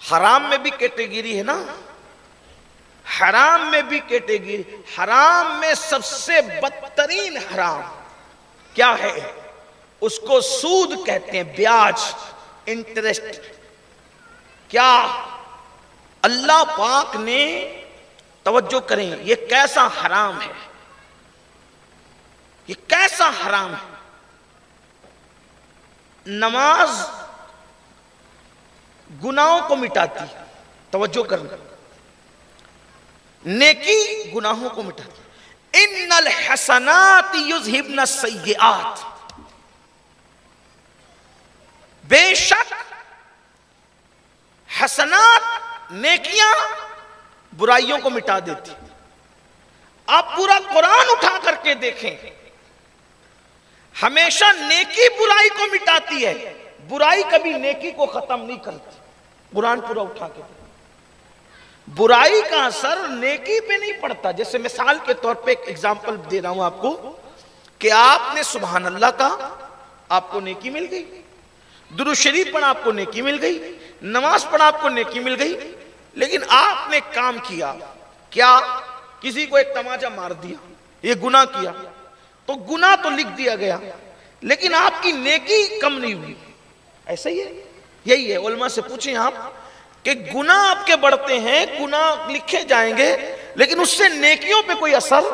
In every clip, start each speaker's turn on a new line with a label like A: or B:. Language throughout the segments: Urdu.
A: حرام میں بھی کیٹیگری ہے نا، حرام میں بھی کیٹیگری. حرام میں سب سے بدترین حرام کیا ہے؟ اس کو سود کہتے ہیں، بیاج، انٹرسٹ. کیا اللہ پاک نے، توجہ کریں، یہ کیسا حرام ہے، یہ کیسا حرام ہے. نماز گناہوں کو مٹاتی، توجہ کرنا، نیکی گناہوں کو مٹاتی. ان الحسنات یذہبن السیئات، بے شک حسنات، نیکیاں برائیوں کو مٹا دیتی. آپ پورا قرآن اٹھا کر کے دیکھیں، ہمیشہ نیکی برائی کو مٹاتی ہے، برائی کبھی نیکی کو ختم نہیں کرتی. قرآن پورا اٹھا کے دیکھیں، برائی کا اثر نیکی پہ نہیں پڑتا. جیسے مثال کے طور پہ ایک ایگزامپل دے رہا ہوں آپ کو، کہ آپ نے سبحان اللہ کہا، آپ کو نیکی مل گئی. درود شریف پڑھا، آپ کو نیکی مل گئی. نماز پڑھا، آپ کو نیکی مل گئی. لیکن آپ نے کام کیا، کیا؟ کسی کو ایک تماچا مار دیا، یہ گناہ کیا. تو گناہ تو لکھ دیا گیا، لیکن آپ کی نیکی کم نہیں ہوئی. ایسا ہی ہے، یہی ہے. علماء سے پوچھیں آپ کہ گناہ آپ کے بڑھتے ہیں، گناہ لکھے جائیں گے، لیکن اس سے نیکیوں پہ کوئی اثر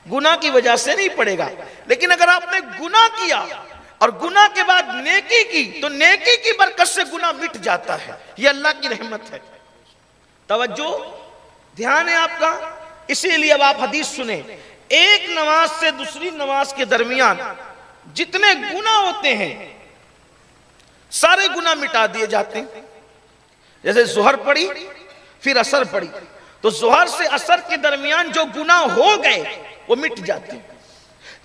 A: گناہ کی وجہ سے نہیں پڑے گا. لیکن اگر آپ نے گناہ کیا اور گناہ کے بعد نیکی کی، تو نیکی کی برکت سے گناہ مٹ جاتا ہے. یہ اللہ کی رحمت ہے. توجہ، دھیان ہے آپ کا. اسی لیے اب آپ حدیث سنیں، ایک نماز سے دوسری نماز کے درمیان جتنے گناہ ہوتے ہیں سارے گناہ مٹا دیے جاتے ہیں. جیسے ظہر پڑھی پھر عصر پڑھی، تو ظہر سے عصر کے درمیان جو گناہ ہو گئے وہ مٹ جاتے ہیں.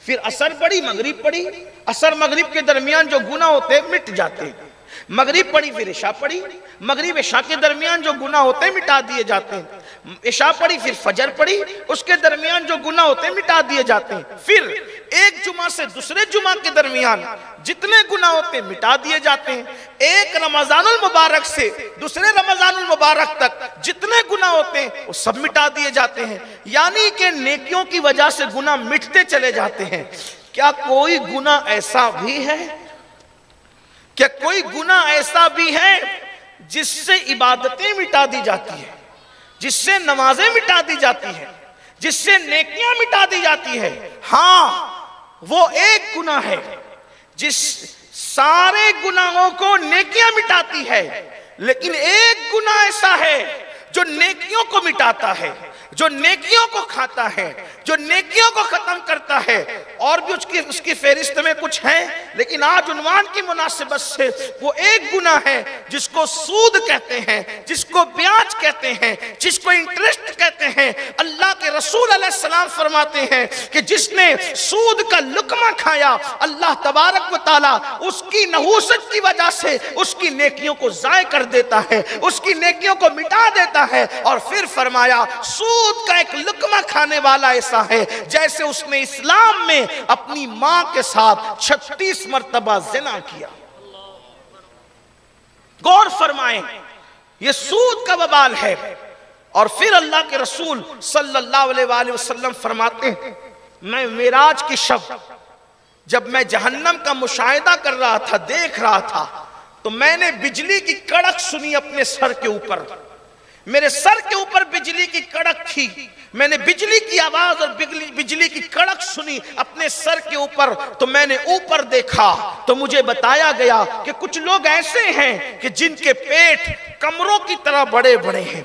A: پھر عصر پڑھی، مغرب پڑھی، عصر مغرب کے درمیان جو گناہ ہوتے ہیں مٹ جاتے ہیں. مغرب پڑھی پھر عشاء پڑھی، مغرب عشاء کے درمیان جو گناہ ہوتے ہیں مٹا دیے جاتے ہیں. عشاء پڑھی پھر فجر پڑھی، اس کے درمیان جو گناہ ہوتے ہیں مٹا دیے جاتے ہیں. پھر ایک جمعہ سے دوسرے جمعہ کے درمیان جتنے گناہ ہوتے ہیں مٹا دیے جاتے ہیں. ایک رمضان المبارک سے دوسرے رمضان المبارک تک جتنے گناہ ہوتے ہیں وہ سب مٹا دیے جاتے ہیں. یعنی کہ نیکیوں کی وجہ سے گناہ مٹتے چلے جاتے ہیں. کیا کوئی گناہ ایسا بھی ہے، کیا کوئی گناہ ایسا بھی ہے جس سے عبادتیں مٹا دی جاتی ہیں، جس سے نمازیں مٹا دی جاتی ہیں، جس سے نیکیاں مٹا دی جاتی ہیں؟ ہاں، وہ ایک گناہ ہے جس سارے گناہوں کو نیکیاں مٹاتی ہے. لیکن ایک گناہ ایسا ہے جو نیکیوں کو مٹاتا ہے، جو نیکیوں کو کھاتا ہے، جو نیکیوں کو ختم کرتا ہے. اور بھی اس کی فہرست میں کچھ ہے، لیکن آج عنوان کی مناسبت سے وہ ایک گناہ ہے جس کو سود کہتے ہیں، جس کو بیاج کہتے ہیں، جس کو انٹرسٹ کہتے ہیں. اللہ کے رسول علیہ السلام فرماتے ہیں کہ جس نے سود کا لقمہ کھایا، اللہ تبارک و تعالیٰ اس کی نحوست کی وجہ سے اس کی نیکیوں کو ضائع کر دیتا ہے، اس کی نیکیوں کو مٹا دیتا ہے. اور پھر فرمایا سود کا ایک لقمہ کھانے والا ایسا ہے جیسے اس نے اسلام میں اپنی ماں کے ساتھ 36 مرتبہ زنا کیا. غور فرمائیں، یہ سود کا وبال ہے. اور پھر اللہ کے رسول صلی اللہ علیہ وآلہ وسلم فرماتے ہیں، میں معراج کی شب جب میں جہنم کا مشاہدہ کر رہا تھا، دیکھ رہا تھا، تو میں نے بجلی کی کڑک سنی اپنے سر کے اوپر. میرے سر کے اوپر بجلی کی کڑک تھی، میں نے بجلی کی آواز اور بجلی کی کڑک سنی اپنے سر کے اوپر. تو میں نے اوپر دیکھا تو مجھے بتایا گیا کہ کچھ لوگ ایسے ہیں کہ جن کے پیٹ کمروں کی طرح بڑے بڑے ہیں.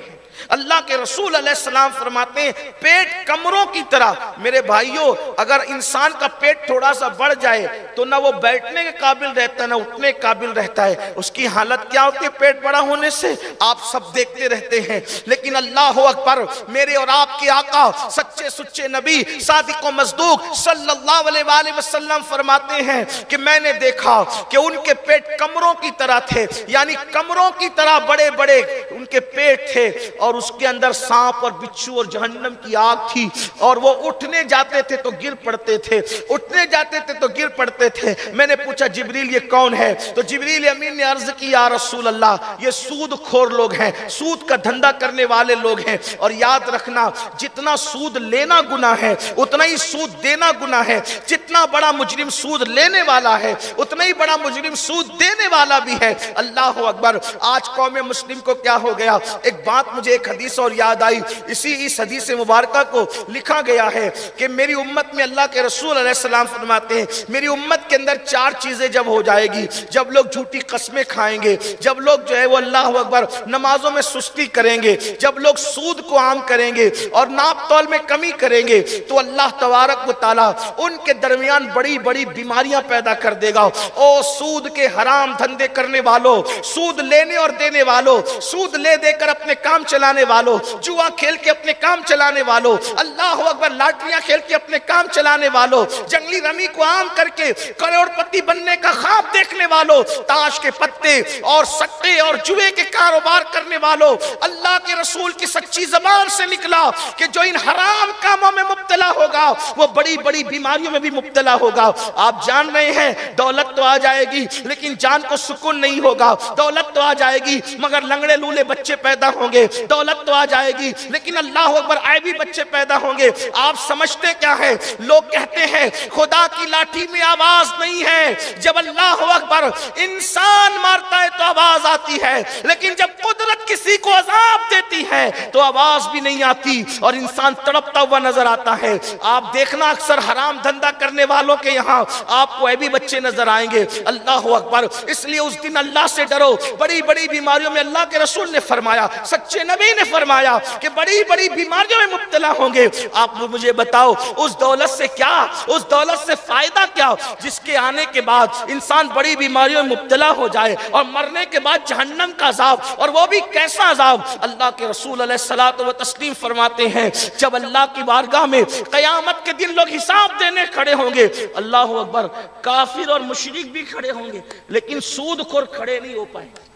A: اللہ کے رسول علیہ السلام فرماتے ہیں پیٹ کمروں کی طرح. میرے بھائیوں، اگر انسان کا پیٹ تھوڑا سا بڑھ جائے تو نہ وہ بیٹھنے کے قابل رہتا ہے نہ اٹھنے کے قابل رہتا ہے. اس کی حالت کیا ہوتی ہے پیٹ بڑا ہونے سے؟ آپ سب دیکھتے رہتے ہیں. لیکن اللہ اکبر، میرے اور آپ کے آقا سچے سچے نبی صادق و مصدوق صلی اللہ علیہ وآلہ وسلم فرماتے ہیں کہ میں نے دیکھا کہ ان کے پیٹ کمروں کی طرح تھے، یعنی کمروں کی طرح بڑے بڑے ان کے پیٹ تھے. اور اس کے اندر سانپ اور بچھو اور جہنم کی آگ تھی، اور وہ اٹھنے جاتے تھے تو گر پڑتے تھے، اٹھنے جاتے تھے تو گر پڑتے تھے۔ میں نے پوچھا جبریل یہ کون ہے؟ تو جبریل امین نے عرض کی یا رسول اللہ یہ سود خور لوگ ہیں، سود کا دھندا کرنے والے لوگ ہیں، اور یاد رکھنا جتنا سود لینا گناہ ہے اتنا ہی سود دینا گناہ ہے، جتنا بڑا مجرم سود لینے والا ہے اتنا ہی بڑا مجرم سود دینے والا بھی ہے۔ اللہ اکبر۔ آج قوم مسلم کو کیا ہو گیا؟ ایک بات مجھے ایک حدیث اور یاد آئی، اس حدیث مبارکہ کو لکھا گیا ہے کہ میری امت میں اللہ کے رسول علیہ السلام فرماتے ہیں میری امت کے اندر 4 چیزیں جب ہو جائے گی، جب لوگ جھوٹی قسمیں کھائیں گے، جب لوگ جو ہے وہ اللہ اکبر نمازوں میں سستی کریں گے، جب لوگ سود کو عام کریں گے اور ناپ تول میں کمی کریں گے، تو اللہ تبارک و تعالیٰ ان کے درمیان بڑی بڑی بیماریاں پیدا کر دے گا۔ او سود کے حرام دھندے کرنے والوں، سود لینے اور دینے والوں، سود لے دے کر اپنے کام چلانے والوں، جوا کھیل کے اپنے کام چلانے والوں، اللہ اکبر لاٹریاں کھیل کے اپنے کام چلانے والوں، جنگلی رمی کو عام کر کے کروڑ پتی بننے کا خواب دیکھنے والوں، تاش کے پتے اور سٹے اور جوئے کے کاروبار کرنے والوں، اللہ کے رسول کی سچی زبان سے نکلا کہ جو ان حرام کاموں میں مبتلا ہوگا وہ بڑی بڑی بیماریوں میں بھی مبتلا ہوگا۔ آپ جان رہے ہیں دولت تو آ جائے گی لیکن جان کو سکون نہیں ہوگا، دولت تو آ جائے گی مگر لنگڑے لولے بچے پیدا ہوں گے، دولت تو آ جائے گی لیکن اللہ اکبر عیبی بچے پیدا ہوں گے۔ آپ سمجھتے کیا ہے؟ لوگ کہتے ہیں خدا کی لاٹھی میں آواز نہیں ہے، جب اللہ اکبر انسان مارتا ہے تو آواز آتی ہے، لیکن جب قدرت کسی کو عذاب دیتی ہے تو آواز بھی نہیں آتی اور انسان تڑپتا ہوا نظر آتا ہے۔ آپ دیکھنا اکثر حرام دھندا کرنے والوں کے یہاں آپ کو ایبی بچے نظر آئیں گے۔ اللہ اکبر۔ اس لیے اس دن اللہ سے ڈرو۔ بڑی بڑی بیماریوں میں اللہ کے رسول نے فرمایا، سچے نبی نے فرمایا کہ بڑی بڑی بیماریوں میں مبتلا ہوں گے۔ آپ مجھے بتاؤ اس دولت سے کیا، اس دولت سے فائدہ کیا جس کے آنے کے بعد انسان بڑی بیماریوں میں مبتلا ہو جائے اور مرنے کے بعد جہنم کا عذاب، اور وہ بھی کیسا عذاب؟ اللہ کے رسول علیہ الصلوۃ والتسلیم فرماتے ہیں جب اللہ کی بارگاہ میں قیامت کے دن لوگ حساب دینے کھڑے ہوں گے، اللہ اکبر، کافر اور مشرک بھی کھڑے ہوں گے لیکن سود خور کھڑے نہیں ہو پائیں گے،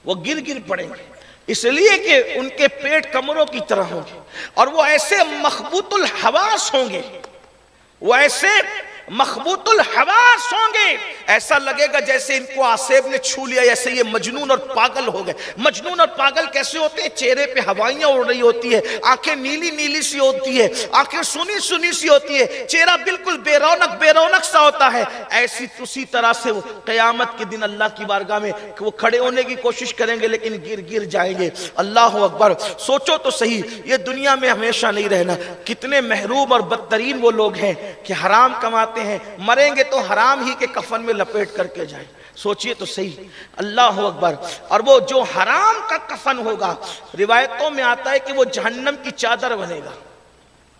A: وہ گر گر پڑیں گے، اس لیے کہ ان کے پیٹ کمروں کی طرح ہوں گے اور وہ ایسے مخبوط الحواس ہوں گے، وہ ایسے مخبوط الحواس ہوں گے، ایسا لگے گا جیسے ان کو آسیب نے چھو لیا، جیسے یہ مجنون اور پاگل ہو گئے۔ مجنون اور پاگل کیسے ہوتے ہیں؟ چہرے پہ ہوائیاں اڑ رہی ہوتی ہے، آنکھیں نیلی نیلی سی ہوتی ہے، آنکھیں سنی سنی سی ہوتی ہے، چہرہ بالکل بے رونق سا ہوتا ہے۔ ایسی اسی طرح سے وہ قیامت کے دن اللہ کی بارگاہ میں وہ کھڑے ہونے کی کوشش کریں گے لیکن گر جائیں گے۔ اللہ اکبر۔ سوچو تو صحیح، یہ دنیا میں ہمیشہ نہیں رہنا۔ کتنے محروم اور بدترین وہ لوگ ہیں کہ حرام کماتے ہیں، مریں گے تو حرام ہی کے کفن میں لپیٹ کر کے جائیں۔ سوچئے تو صحیح، اللہ اکبر۔ اور وہ جو حرام کا کفن ہوگا، روایتوں میں آتا ہے کہ وہ جہنم کی چادر بنے گا،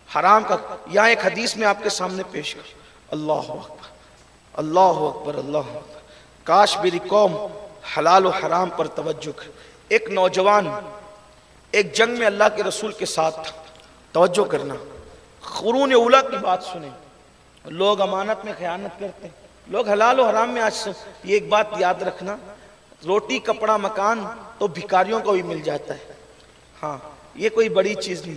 A: حرام کا۔ یہاں ایک حدیث میں آپ کے سامنے پیش کر، اللہ اکبر اللہ اکبر اللہ اکبر۔ کاش میری قوم حلال و حرام پر توجہ کرے۔ ایک نوجوان ایک جنگ میں اللہ کے رسول کے ساتھ تھا، توجہ کرنا، قرون اولیٰ کی بات سنیں۔ لوگ امانت میں خیانت کرتے ہیں، لوگ حلال و حرام میں آج یہ ایک بات یاد رکھنا، روٹی کپڑا مکان تو بھکاریوں کو بھی مل جاتا ہے، ہاں یہ کوئی بڑی چیز نہیں،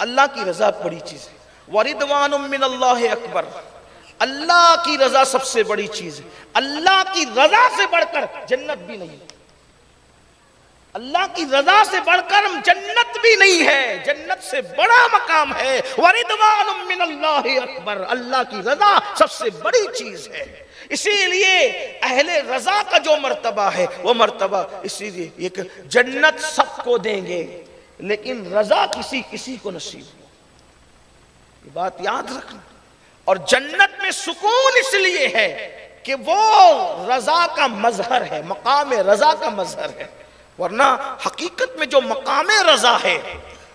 A: اللہ کی رضا بڑی چیز ہے۔ وَرِضْوَانٌ مِّنَ اللَّهِ اکبر۔ اللہ کی رضا سب سے بڑی چیز ہے، اللہ کی رضا سے بڑھ کر جنت بھی نہیں، اللہ کی رضا سے بڑھ کر جنت بھی نہیں ہے، جنت سے بڑا مقام ہے۔ وَرِضْوَانٌ مِّنَ اللَّهِ اکبر۔ اللہ کی رضا سب سے بڑی چیز ہے، اسی لیے اہل رضا کا جو مرتبہ ہے وہ مرتبہ، اسی لیے یہ کہ جنت سب کو دیں گے لیکن رضا کسی کو نصیب ہو، یہ بات یاد رکھنا۔ اور جنت میں سکون اس لیے ہے کہ وہ رضا کا مظہر ہے، مقام رضا کا مظہر ہے، ورنہ حقیقت میں جو مقام رضا ہے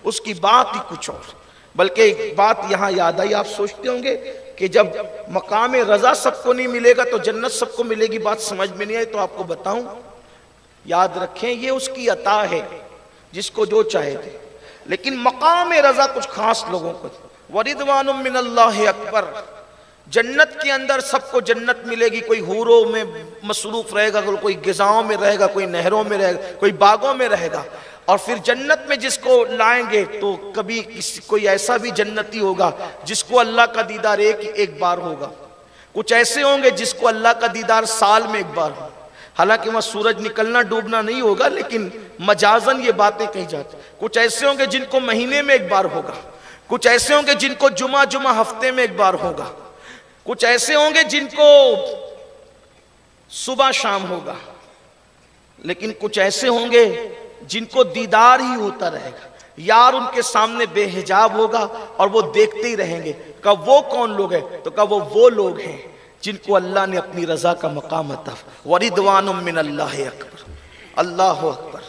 A: اس کی بات ہی کچھ اور۔ بلکہ ایک بات یہاں یاد آئی، آپ سوچتے ہوں گے کہ جب مقام رضا سب کو نہیں ملے گا تو جنت سب کو ملے گی، بات سمجھ میں نہیں آئی تو آپ کو بتاؤں، یاد رکھیں یہ اس کی عطا ہے، جس کو جو چاہے دے، لیکن مقام رضا کچھ خاص لوگوں کو۔ وَرِضْوَانٌ مِّنَ اللَّهِ اکبر۔ جنت کے اندر سب کو جنت ملے گی، کوئی حوروں میں مصروف رہے گا، کوئی غذاؤں میں رہے گا، کوئی نہروں میں رہے گا، کوئی باغوں میں رہے گا، اور پھر جنت میں جس کو لائیں گے تو کبھی کوئی ایسا بھی جنتی ہوگا جس کو اللہ کا دیدار ایک بار ہوگا، کچھ ایسے ہوں گے جس کو اللہ کا دیدار سال میں ایک بار ہوگا، حالانکہ وہاں سورج نکلنا ڈوبنا نہیں ہوگا لیکن مجازن یہ باتیں کہی جاتی، کچھ ایسے ہوں گے جن کو مہینے میں ایک بار ہوگا، کچھ ایسے ہوں گے جن کو جمعہ ہفتے میں ایک بار ہوگا، کچھ ایسے ہوں گے جن کو صبح شام ہوگا، لیکن کچھ ایسے ہوں گے جن کو دیدار ہی ہوتا رہے گا، یار ان کے سامنے بے حجاب ہوگا اور وہ دیکھتے ہی رہیں گے۔ کہا وہ کون لوگ ہیں؟ تو کہا وہ لوگ ہیں جن کو اللہ نے اپنی رضا کا مقام عطا وَرِضْوَانٌ مِّنَ اللَّهِ اکبر، اللہ اکبر۔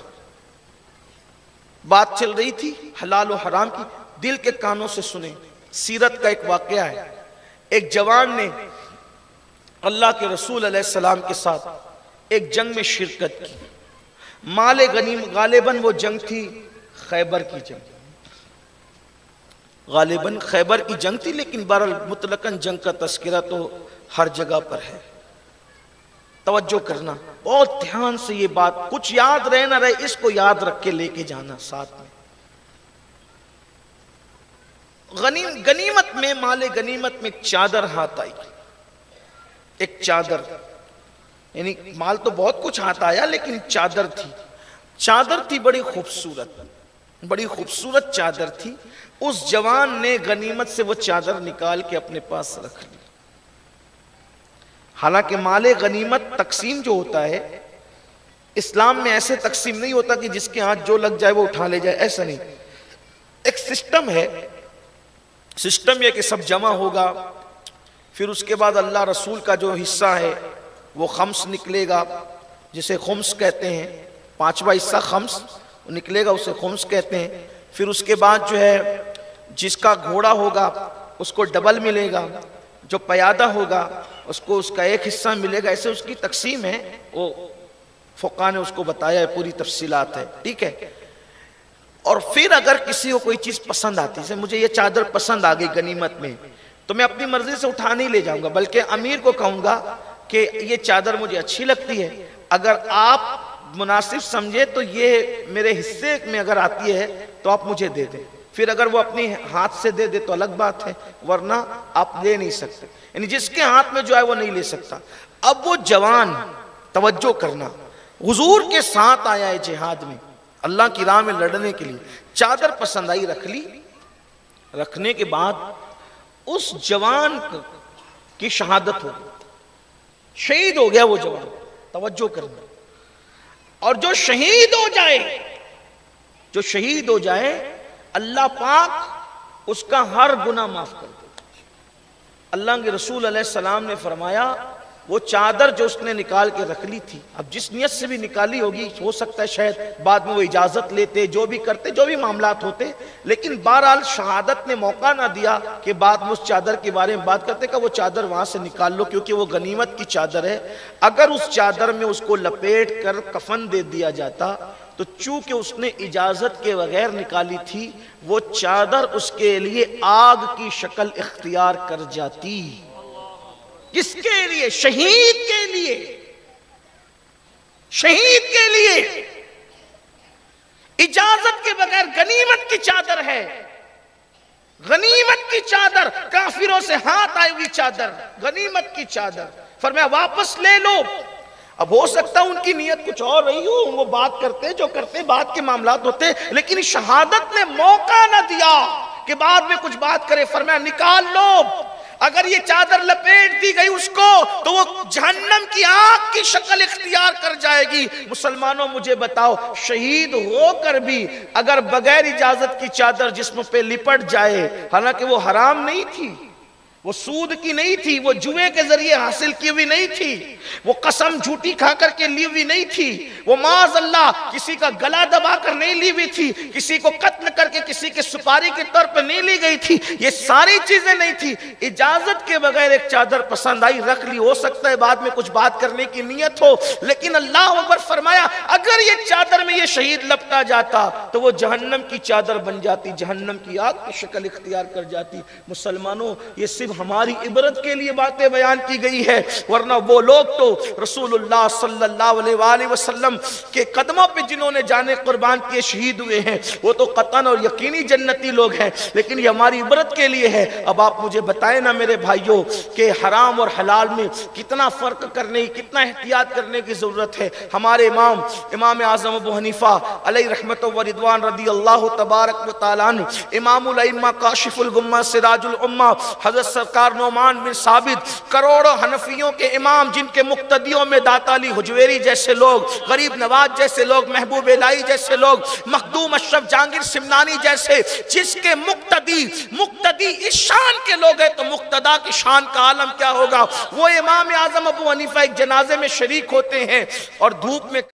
A: بات چل رہی تھی حلال و حرام کی، دل کے کانوں سے سنیں۔ سیرت کا ایک واقعہ ہے، ایک جوان نے اللہ کے رسول علیہ السلام کے ساتھ ایک جنگ میں شرکت کی، مال غنیم، غالباً وہ جنگ تھی خیبر کی جنگ، غالباً خیبر کی جنگ تھی، لیکن بہرحال مطلقاً جنگ کا تذکرہ تو ہر جگہ پر ہے۔ توجہ کرنا بہت دھیان سے، یہ بات کچھ یاد رہے نہ رہے اس کو یاد رکھ کے لے کے جانا ساتھ میں۔ غنیمت میں، مال غنیمت میں ایک چادر ہاتھ آئی، ایک چادر، یعنی مال تو بہت کچھ ہاتھ آیا لیکن چادر تھی بڑی خوبصورت چادر تھی۔ اس جوان نے غنیمت سے وہ چادر نکال کے اپنے پاس رکھ لی۔ حالانکہ مال غنیمت تقسیم جو ہوتا ہے اسلام میں ایسے تقسیم نہیں ہوتا کہ جس کے ہاتھ جو لگ جائے وہ اٹھا لے جائے، ایسا نہیں، ایک سسٹم ہے۔ سسٹم یہ کہ سب جمع ہوگا، پھر اس کے بعد اللہ رسول کا جو حصہ ہے وہ خمس نکلے گا، جسے خمس کہتے ہیں، پانچواں حصہ خمس نکلے گا، اسے خمس کہتے ہیں۔ پھر اس کے بعد جو ہے جس کا گھوڑا ہوگا اس کو ڈبل ملے گا، جو پیادہ ہوگا اس کو اس کا ایک حصہ ملے گا، ایسے اس کی تقسیم ہے، وہ فقہ نے اس کو بتایا ہے، پوری تفصیلات ہے، ٹھیک ہے۔ اور پھر اگر کسی کو کوئی چیز پسند آتی ہے، مجھے یہ چادر پسند آ گئی غنیمت میں، تو میں اپنی مرضی سے اٹھا نہیں لے جاؤں گا، بلکہ امیر کو کہوں گا کہ یہ چادر مجھے اچھی لگتی ہے، اگر آپ مناسب سمجھے تو یہ میرے حصے میں اگر آتی ہے تو آپ مجھے دے دیں۔ پھر اگر وہ اپنی ہاتھ سے دے دے تو الگ بات ہے، ورنہ آپ لے نہیں سکتے، یعنی جس کے ہاتھ میں جو ہے وہ نہیں لے سکتا۔ اب وہ جوان، توجہ کرنا، حضور کے ساتھ آیا ہے جہاد میں، اللہ کی راہ میں لڑنے کے لیے، چادر پسند آئی، رکھ لی۔ رکھنے کے بعد اس جوان کی شہادت ہو گئی، شہید ہو گیا وہ جوان، توجہ کرنا۔ اور جو شہید ہو جائے اللہ پاک اس کا ہر گناہ معاف کر دے۔ اللہ کے رسول علیہ السلام نے فرمایا وہ چادر جو اس نے نکال کے رکھ لی تھی، اب جس نیت سے بھی نکالی ہوگی، ہو سکتا ہے شاید بعد میں وہ اجازت لیتے، جو بھی کرتے، جو بھی معاملات ہوتے، لیکن بہرحال شہادت نے موقع نہ دیا کہ بعد میں اس چادر کے بارے میں بات کرتے، کہ وہ چادر وہاں سے نکال لو کیونکہ وہ غنیمت کی چادر ہے۔ اگر اس چادر میں اس کو لپیٹ کر کفن دے دیا جاتا تو چونکہ اس نے اجازت کے بغیر نکالی تھی، وہ چادر اس کے لیے آگ کی شکل اختیار کر جاتی۔ کس کے لیے؟ شہید کے لیے، شہید کے لیے اجازت کے بغیر غنیمت کی چادر ہے، غنیمت کی چادر، کافروں سے ہاتھ آئی ہوئی چادر، غنیمت کی چادر، فرمایا واپس لے لو۔ اب ہو سکتا ان کی نیت کچھ اور رہی ہو، وہ بات کرتے جو کرتے، بات کے معاملات ہوتے، لیکن شہادت نے موقع نہ دیا کہ بعد میں کچھ بات کرے، فرمایا نکال لو۔ اگر یہ چادر لپیٹ دی گئی اس کو تو وہ جہنم کی آگ کی شکل اختیار کر جائے گی۔ مسلمانوں مجھے بتاؤ، شہید ہو کر بھی اگر بغیر اجازت کی چادر جسم پہ لپٹ جائے، حالانکہ وہ حرام نہیں تھی، وہ سود کی نہیں تھی، وہ جوئے کے ذریعے حاصل کی ہوئی نہیں تھی، وہ قسم جھوٹی کھا کر کے لی ہوئی نہیں تھی، وہ معاذ اللہ کسی کا گلا دبا کر نہیں لی ہوئی تھی، کسی کو قتل کر کے کسی کے سپاری کے طور پر نہیں لی گئی تھی، یہ ساری چیزیں نہیں تھی، اجازت کے بغیر ایک چادر پسند آئی، رکھ لی، ہو سکتا ہے بعد میں کچھ بات کرنے کی نیت ہو، لیکن اللہ اکبر فرمایا اگر یہ چادر میں یہ شہید لپٹا جاتا تو وہ جہنم کی چادر بن جاتی، جہنم کی آگ کی شکل اختیار کر جاتی۔ مسلمانوں یہ صرف ہماری عبرت کے لیے باتیں بیان کی گئی ہے، ورنہ وہ لوگ تو رسول اللہ صلی اللہ علیہ وآلہ وسلم کے قدموں پہ جنہوں نے جانے قربان کیے شہید ہوئے ہیں وہ تو قطعاً اور یقینی جنتی لوگ ہیں، لیکن یہ ہماری عبرت کے لیے ہے۔ اب آپ مجھے بتائیں نا میرے بھائیوں کہ حرام اور حلال میں کتنا فرق کرنے، کتنا احتیاط کرنے کی ضرورت ہے۔ ہمارے امام اعظم ابو حنیفہ علیہ رحمت و رضوان رضی اللہ تبارک و تعالیٰ عنہ، امام الائمہ کاشف الغمہ سراج الامہ حضرت سرکار نعمان بن ثابت، کروڑوں حنفیوں کے امام جن کے مقتدیوں میں داتا علی حجویری جیسے لوگ، غریب نواز جیسے لوگ، محبوب الہی جیسے لوگ، مخدوم اشرف جہانگیر سمنانی جیسے، جس کے مقتدی اس شان کے لوگ ہیں تو مقتدا کی شان کا عالم کیا ہوگا۔ وہ امام اعظم ابو حنیفہ ایک جنازے میں شریک ہوتے ہیں اور دھوپ میں